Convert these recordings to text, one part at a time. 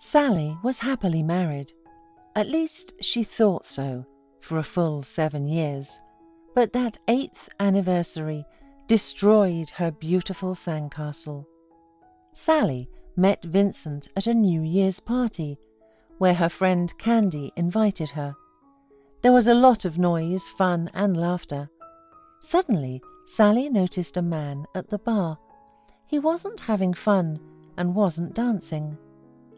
Sally was happily married. At least she thought so, for a full 7 years. But that 8th anniversary destroyed her beautiful sandcastle. Sally met Vincent at a New Year's party, where her friend Candy invited her. There was a lot of noise, fun, and laughter. Suddenly, Sally noticed a man at the bar. He wasn't having fun and wasn't dancing.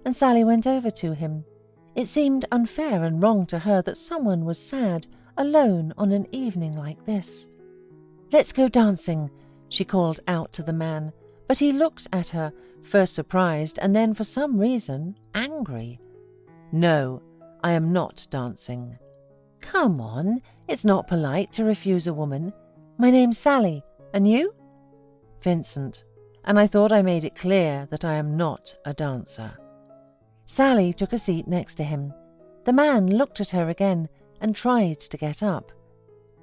And Sally went over to him. It seemed unfair and wrong to her that someone was sad, alone on an evening like this. "Let's go dancing," she called out to the man, but he looked at her, first surprised and then, for some reason, angry. "No, I am not dancing." "Come on, it's not polite to refuse a woman. My name's Sally, and you?" "Vincent, and I thought I made it clear that I am not a dancer." Sally took a seat next to him. The man looked at her again and tried to get up.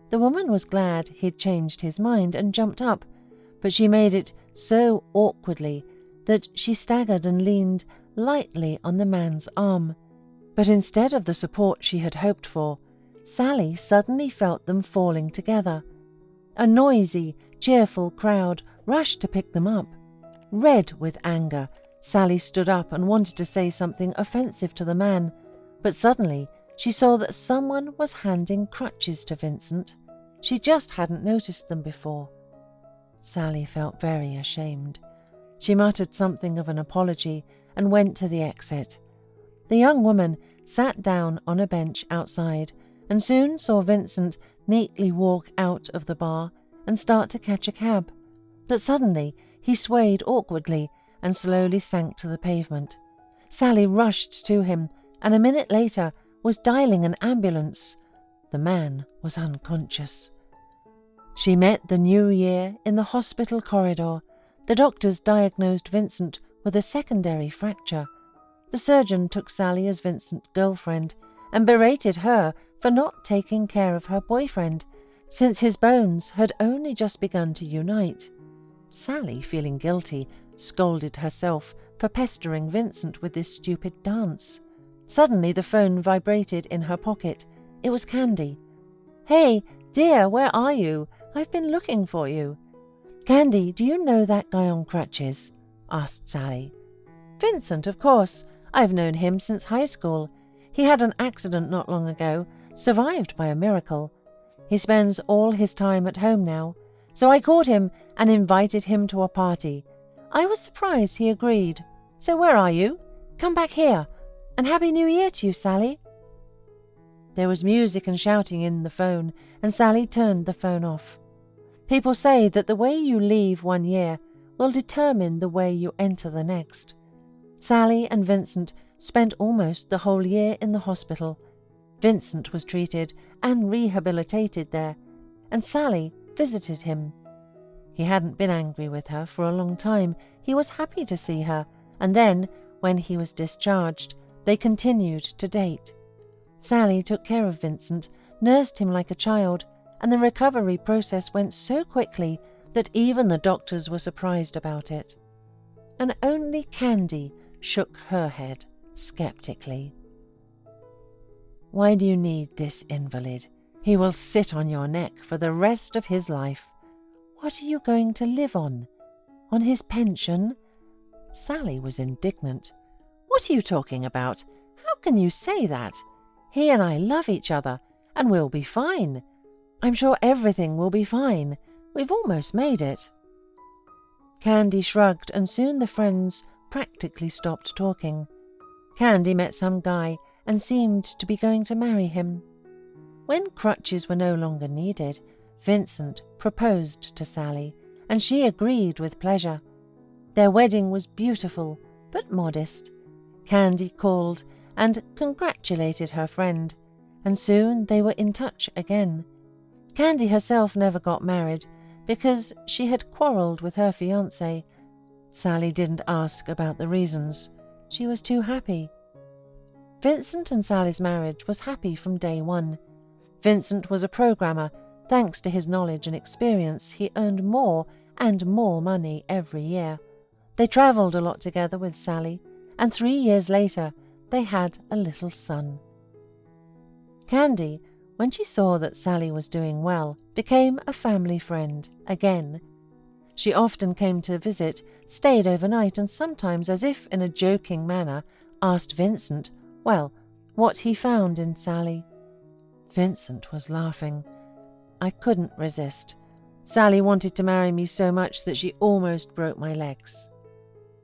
The woman was glad he'd changed his mind and jumped up, but she made it so awkwardly that she staggered and leaned lightly on the man's arm. But instead of the support she had hoped for, Sally suddenly felt them falling together. A noisy, cheerful crowd rushed to pick them up. Red with anger, Sally stood up and wanted to say something offensive to the man, but suddenly she saw that someone was handing crutches to Vincent. She just hadn't noticed them before. Sally felt very ashamed. She muttered something of an apology and went to the exit. The young woman sat down on a bench outside and soon saw Vincent neatly walk out of the bar and start to catch a cab. But suddenly he swayed awkwardly and slowly sank to the pavement. Sally rushed to him and a minute later was dialing an ambulance. The man was unconscious. She met the new year in the hospital corridor. The doctors diagnosed Vincent with a secondary fracture. The surgeon took Sally as Vincent's girlfriend and berated her for not taking care of her boyfriend, since his bones had only just begun to unite. Sally, feeling guilty, scolded herself for pestering Vincent with this stupid dance. Suddenly the phone vibrated in her pocket. It was Candy. "Hey, dear, where are you? I've been looking for you." "Candy, do you know that guy on crutches?" asked Sally. "Vincent, of course. I've known him since high school. He had an accident not long ago, survived by a miracle. He spends all his time at home now, so I called him and invited him to a party. I was surprised he agreed. So where are you? Come back here. And Happy New Year to you, Sally." There was music and shouting in the phone, and Sally turned the phone off. People say that the way you leave one year will determine the way you enter the next. Sally and Vincent spent almost the whole year in the hospital. Vincent was treated and rehabilitated there, and Sally visited him. He hadn't been angry with her for a long time. He was happy to see her, and then, when he was discharged, they continued to date. Sally took care of Vincent, nursed him like a child, and the recovery process went so quickly that even the doctors were surprised about it. And only Candy shook her head skeptically. "Why do you need this invalid? He will sit on your neck for the rest of his life. What are you going to live on? On his pension?" Sally was indignant. "What are you talking about? How can you say that? He and I love each other, and we'll be fine. I'm sure everything will be fine. We've almost made it." Candy shrugged, and soon the friends practically stopped talking. Candy met some guy and seemed to be going to marry him. When crutches were no longer needed, Vincent proposed to Sally, and she agreed with pleasure. Their wedding was beautiful, but modest. Candy called and congratulated her friend, and soon they were in touch again. Candy herself never got married because she had quarrelled with her fiancé. Sally didn't ask about the reasons. She was too happy. Vincent and Sally's marriage was happy from day one. Vincent was a programmer. Thanks to his knowledge and experience, he earned more and more money every year. They travelled a lot together with Sally, and 3 years later they had a little son. Candy, when she saw that Sally was doing well, became a family friend again. She often came to visit, stayed overnight, and sometimes, as if in a joking manner, asked Vincent, what he found in Sally. Vincent was laughing. I couldn't resist. Sally wanted to marry me so much that she almost broke my legs.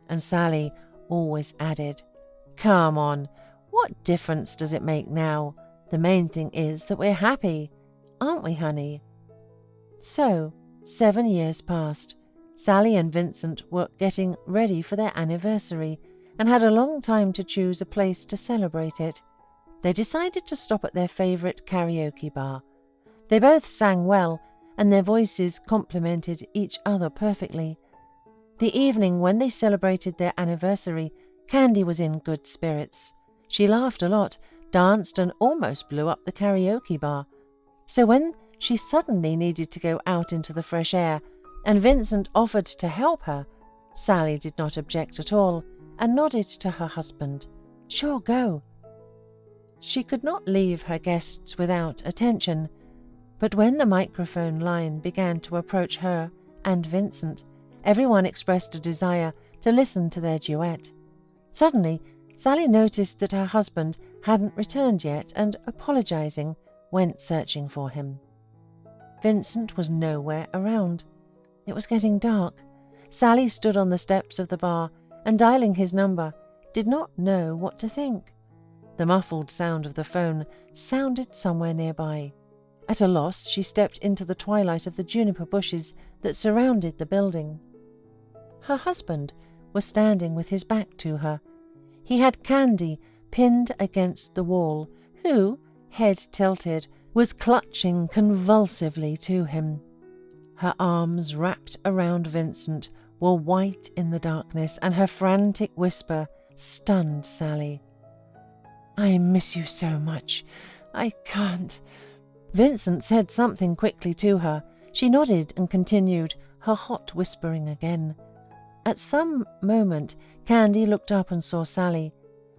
And Sally always added, "Come on, what difference does it make now? The main thing is that we're happy, aren't we, honey?" So, 7 years passed. Sally and Vincent were getting ready for their anniversary and had a long time to choose a place to celebrate it. They decided to stop at their favourite karaoke bar. They both sang well, and their voices complemented each other perfectly. The evening when they celebrated their anniversary, Candy was in good spirits. She laughed a lot, danced, and almost blew up the karaoke bar. So when she suddenly needed to go out into the fresh air, and Vincent offered to help her, Sally did not object at all and nodded to her husband. "Sure, go." She could not leave her guests without attention, but when the microphone line began to approach her and Vincent, everyone expressed a desire to listen to their duet. Suddenly, Sally noticed that her husband hadn't returned yet and, apologizing, went searching for him. Vincent was nowhere around. It was getting dark. Sally stood on the steps of the bar and, dialing his number, did not know what to think. The muffled sound of the phone sounded somewhere nearby. At a loss, she stepped into the twilight of the juniper bushes that surrounded the building. Her husband was standing with his back to her. He had Candy pinned against the wall, who, head tilted, was clutching convulsively to him. Her arms wrapped around Vincent were white in the darkness, and her frantic whisper stunned Sally. "I miss you so much. I can't." Vincent said something quickly to her. She nodded and continued, her hot whispering again. At some moment, Candy looked up and saw Sally.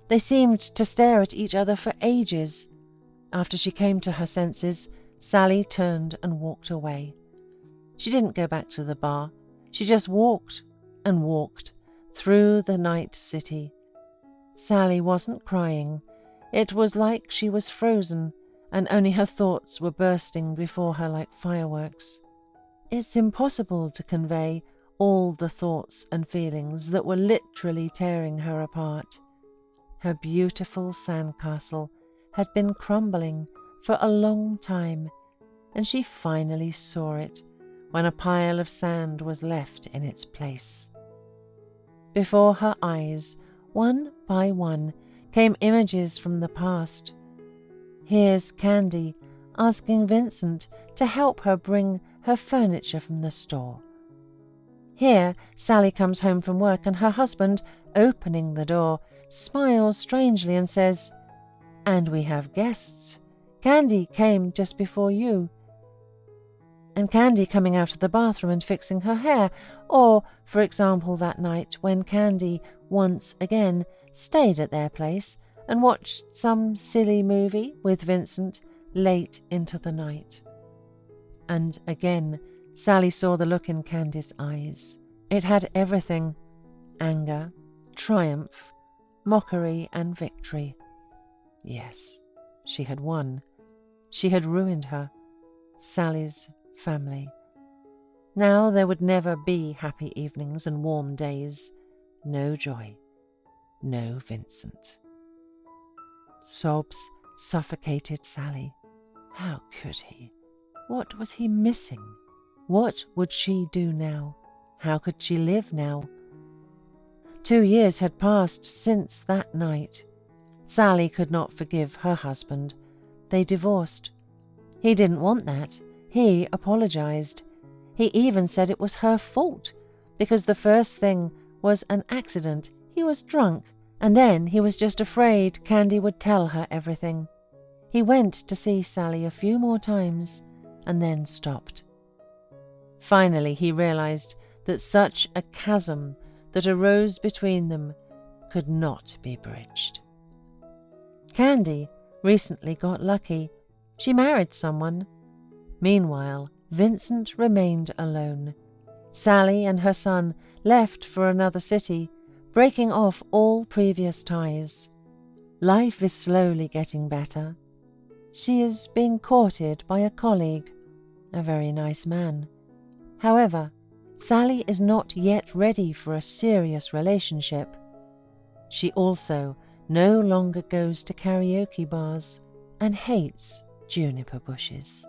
They seemed to stare at each other for ages. After she came to her senses, Sally turned and walked away. She didn't go back to the bar. She just walked and walked through the night city. Sally wasn't crying. It was like she was frozen, and only her thoughts were bursting before her like fireworks. It's impossible to convey all the thoughts and feelings that were literally tearing her apart. Her beautiful sandcastle had been crumbling for a long time, and she finally saw it when a pile of sand was left in its place. Before her eyes, one by one, came images from the past. Here's Candy asking Vincent to help her bring her furniture from the store. Here, Sally comes home from work and her husband, opening the door, smiles strangely and says, "And we have guests. Candy came just before you." And Candy coming out of the bathroom and fixing her hair, or, for example, that night when Candy once again stayed at their place and watched some silly movie with Vincent late into the night. And again, Sally saw the look in Candy's eyes. It had everything: anger, triumph, mockery, and victory. Yes, she had won. She had ruined her, Sally's family. Now there would never be happy evenings and warm days. No joy. No Vincent. Sobs suffocated Sally. How could he? What was he missing? What would she do now? How could she live now? 2 years had passed since that night. Sally could not forgive her husband. They divorced. He didn't want that. He apologized. He even said it was her fault, because the first thing was an accident. He was drunk, and then he was just afraid Candy would tell her everything. He went to see Sally a few more times, and then stopped. Finally, he realized that such a chasm that arose between them could not be bridged. Candy recently got lucky. She married someone. Meanwhile, Vincent remained alone. Sally and her son left for another city, breaking off all previous ties. Life is slowly getting better. She is being courted by a colleague, a very nice man. However, Sally is not yet ready for a serious relationship. She also no longer goes to karaoke bars and hates juniper bushes.